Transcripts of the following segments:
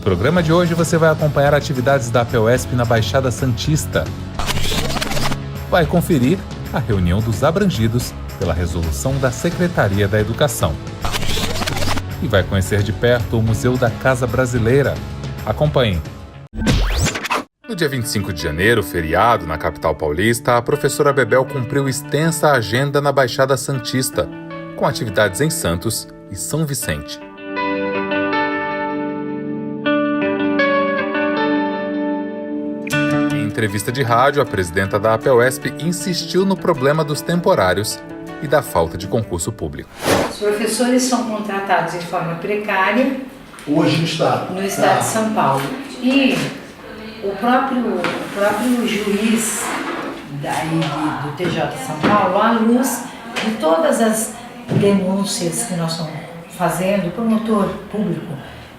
programa de hoje você vai acompanhar atividades da APUESP na Baixada Santista. Vai conferir a reunião dos abrangidos pela resolução da Secretaria da Educação. E vai conhecer de perto o Museu da Casa Brasileira. Acompanhe. No dia 25 de janeiro, feriado na capital paulista, a professora Bebel cumpriu extensa agenda na Baixada Santista, com atividades em Santos e São Vicente. Em entrevista de rádio, a presidenta da APUESP insistiu no problema dos temporários e da falta de concurso público. Os professores são contratados de forma precária hoje no estado de São Paulo. E o próprio juiz do TJ de São Paulo, à luz de todas as denúncias que nós estamos fazendo, o promotor público,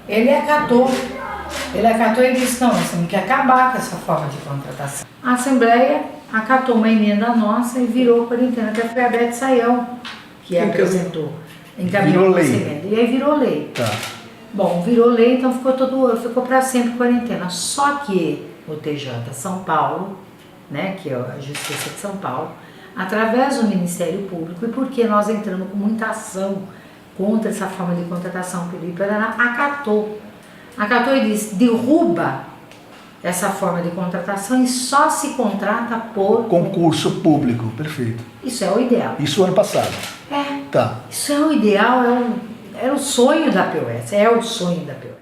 ele acatou e disse, não, nós temos que acabar com essa forma de contratação. A Assembleia acatou uma emenda nossa e virou quarentena, até foi a Beth Sayão que apresentou, encaminhou essa emenda. E aí virou lei. Tá. Bom, virou lei, então ficou para sempre quarentena. Só que o TJ São Paulo, né, que é a Justiça de São Paulo, através do Ministério Público, e porque nós entramos com muita ação contra essa forma de contratação pelo Paraná, acatou e disse, derruba essa forma de contratação e só se contrata por concurso público. Perfeito. Isso é o ideal. Isso ano passado. Tá. Isso é o ideal, era o sonho da APUESP, é o sonho da APUESP.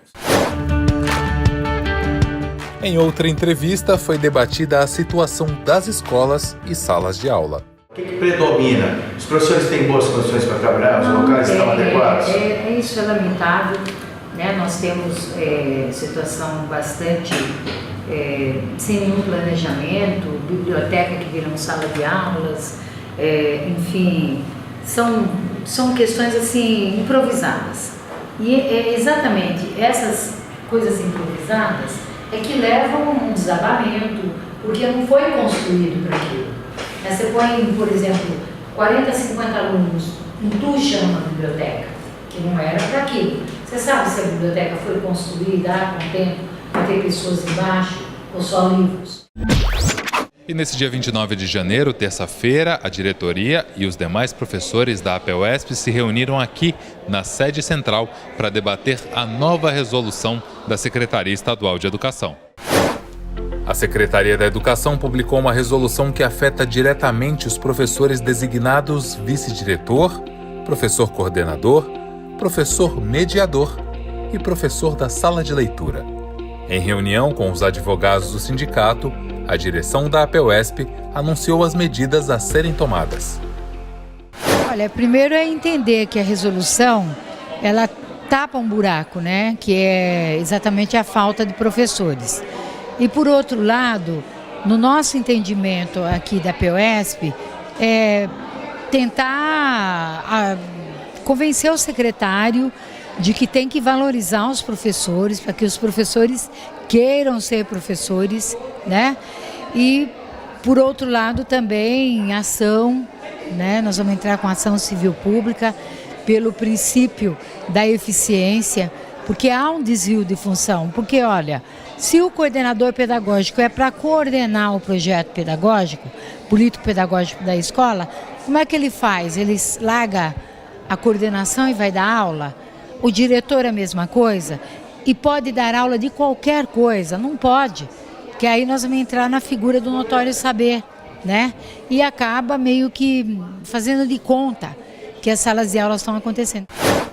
Em outra entrevista, foi debatida a situação das escolas e salas de aula. O que predomina? Os professores têm boas condições para trabalhar? Os locais estão adequados? Isso é lamentável, né? Nós temos situação bastante sem nenhum planejamento, biblioteca que viram sala de aulas, enfim, são questões assim improvisadas. E exatamente essas coisas improvisadas é que levam a um desabamento, porque não foi construído para aquilo. Você põe, por exemplo, 40, 50 alunos, entuxa uma biblioteca, que não era para aquilo. Você sabe se a biblioteca foi construída com o tempo para ter pessoas embaixo ou só livros? E nesse dia 29 de janeiro, terça-feira, a diretoria e os demais professores da APUESP se reuniram aqui na sede central para debater a nova resolução da Secretaria Estadual de Educação. A Secretaria da Educação publicou uma resolução que afeta diretamente os professores designados vice-diretor, professor coordenador, professor mediador e professor da sala de leitura. Em reunião com os advogados do sindicato, a direção da APUESP anunciou as medidas a serem tomadas. Olha, primeiro é entender que a resolução, ela tapa um buraco, né? Que é exatamente a falta de professores. E por outro lado, no nosso entendimento aqui da APUESP, é tentar convencer o secretário de que tem que valorizar os professores, para que os professores queiram ser professores, né? E, por outro lado, também ação, né? Nós vamos entrar com ação civil pública pelo princípio da eficiência, porque há um desvio de função. Porque, olha, se o coordenador pedagógico é para coordenar o projeto pedagógico, político-pedagógico da escola, como é que ele faz? Ele larga a coordenação e vai dar aula? O diretor é a mesma coisa? E pode dar aula de qualquer coisa? Não pode, porque aí nós vamos entrar na figura do notório saber, né? E acaba meio que fazendo de conta que as salas de aula estão acontecendo.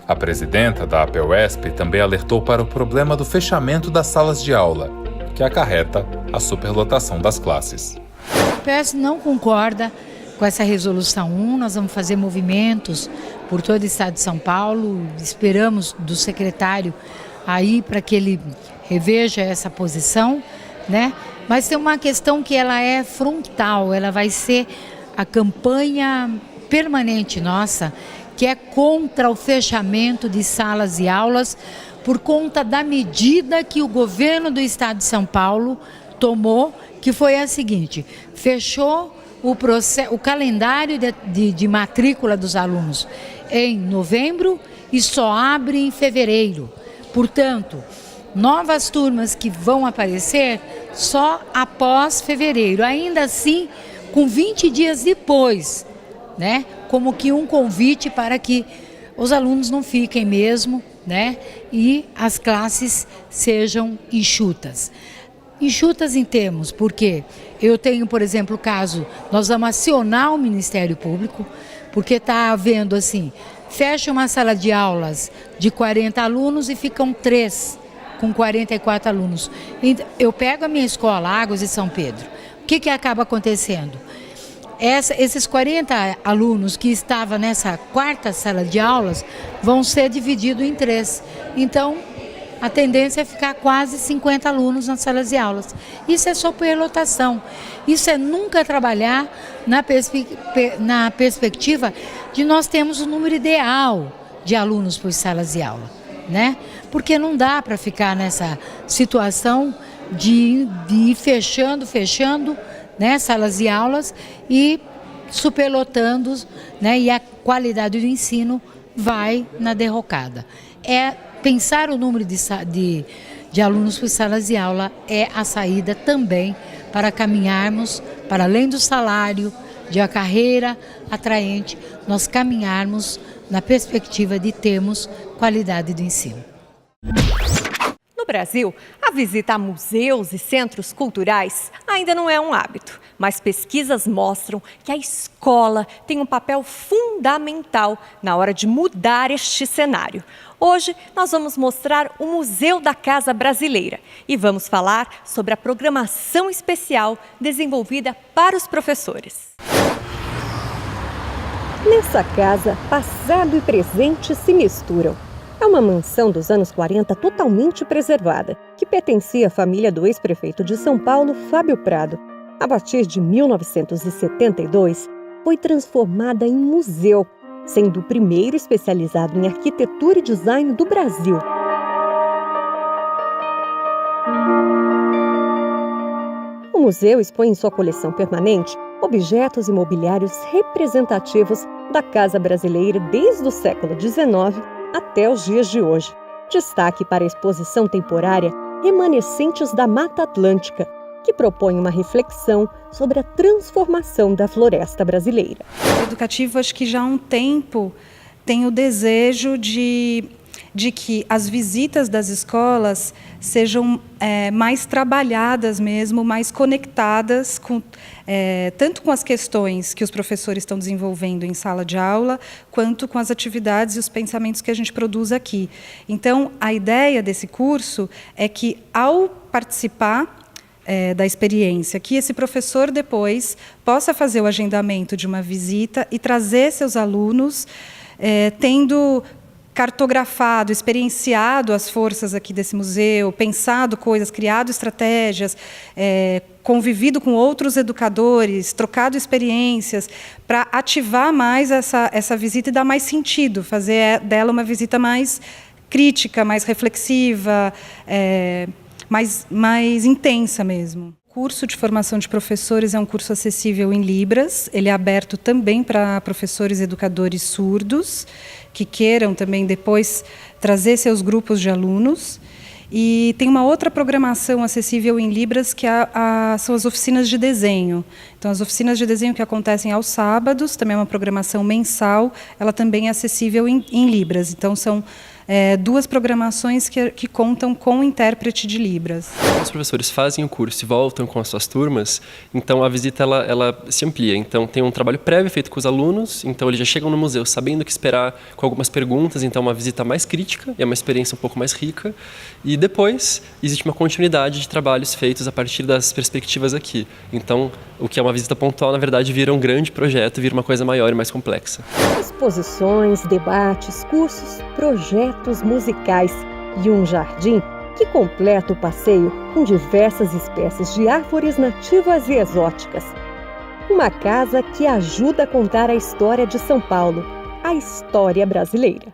A presidenta da APUESP também alertou para o problema do fechamento das salas de aula, que acarreta a superlotação das classes. A APUESP não concorda com essa resolução 1, nós vamos fazer movimentos por todo o estado de São Paulo, esperamos do secretário aí para que ele reveja essa posição, né? Mas tem uma questão que ela é frontal, ela vai ser a campanha permanente nossa, que é contra o fechamento de salas e aulas por conta da medida que o governo do estado de São Paulo tomou, que foi a seguinte: fechou o calendário de matrícula dos alunos em novembro e só abre em fevereiro. Portanto, novas turmas que vão aparecer só após fevereiro, ainda assim com 20 dias depois, né? Como que um convite para que os alunos não fiquem mesmo, né? E as classes sejam enxutas. Enxutas em termos, porque eu tenho, por exemplo, o caso, nós vamos acionar o Ministério Público, porque está havendo assim, fecha uma sala de aulas de 40 alunos e ficam 3 com 44 alunos. Eu pego a minha escola, Águas de São Pedro, o que acaba acontecendo? Esses 40 alunos que estavam nessa quarta sala de aulas vão ser divididos em 3. Então, a tendência é ficar quase 50 alunos nas salas de aulas. Isso é superlotação. Isso é nunca trabalhar na perspectiva de nós termos o número ideal de alunos por salas de aula, né? Porque não dá para ficar nessa situação de ir fechando, né, salas de aulas e superlotando, né, e a qualidade do ensino vai na derrocada. Pensar o número de alunos por salas de aula é a saída também para caminharmos, para além do salário, de uma carreira atraente, nós caminharmos na perspectiva de termos qualidade do ensino. No Brasil, a visita a museus e centros culturais ainda não é um hábito, mas pesquisas mostram que a escola tem um papel fundamental na hora de mudar este cenário. Hoje, nós vamos mostrar o Museu da Casa Brasileira e vamos falar sobre a programação especial desenvolvida para os professores. Nessa casa, passado e presente se misturam. É uma mansão dos anos 40 totalmente preservada, que pertencia à família do ex-prefeito de São Paulo, Fábio Prado. A partir de 1972, foi transformada em museu, sendo o primeiro especializado em arquitetura e design do Brasil. O museu expõe em sua coleção permanente objetos imobiliários representativos da Casa Brasileira desde o século XIX até os dias de hoje. Destaque para a exposição temporária Remanescentes da Mata Atlântica, que propõe uma reflexão sobre a transformação da floresta brasileira. O educativo, acho que já há um tempo, tem o desejo de que as visitas das escolas sejam mais trabalhadas mesmo, mais conectadas tanto com as questões que os professores estão desenvolvendo em sala de aula, quanto com as atividades e os pensamentos que a gente produz aqui. Então, a ideia desse curso é que, ao participar da experiência, que esse professor depois possa fazer o agendamento de uma visita e trazer seus alunos, tendo cartografado, experienciado as forças aqui desse museu, pensado coisas, criado estratégias, convivido com outros educadores, trocado experiências, para ativar mais essa visita e dar mais sentido, fazer dela uma visita mais crítica, mais reflexiva, mais intensa mesmo. O curso de formação de professores é um curso acessível em Libras, ele é aberto também para professores e educadores surdos, que queiram também depois trazer seus grupos de alunos. E tem uma outra programação acessível em Libras, que são as oficinas de desenho. Então, as oficinas de desenho que acontecem aos sábados, também é uma programação mensal, ela também é acessível em Libras. Então, são duas programações que contam com o intérprete de Libras. Os professores fazem o curso e voltam com as suas turmas, então a visita ela se amplia. Então tem um trabalho prévio feito com os alunos, então eles já chegam no museu sabendo o que esperar, com algumas perguntas, então é uma visita mais crítica, é uma experiência um pouco mais rica. E depois existe uma continuidade de trabalhos feitos a partir das perspectivas aqui. Então o que é uma visita pontual, na verdade, vira um grande projeto, vira uma coisa maior e mais complexa. Exposições, debates, cursos, projetos musicais e um jardim que completa o passeio com diversas espécies de árvores nativas e exóticas. Uma casa que ajuda a contar a história de São Paulo, a história brasileira.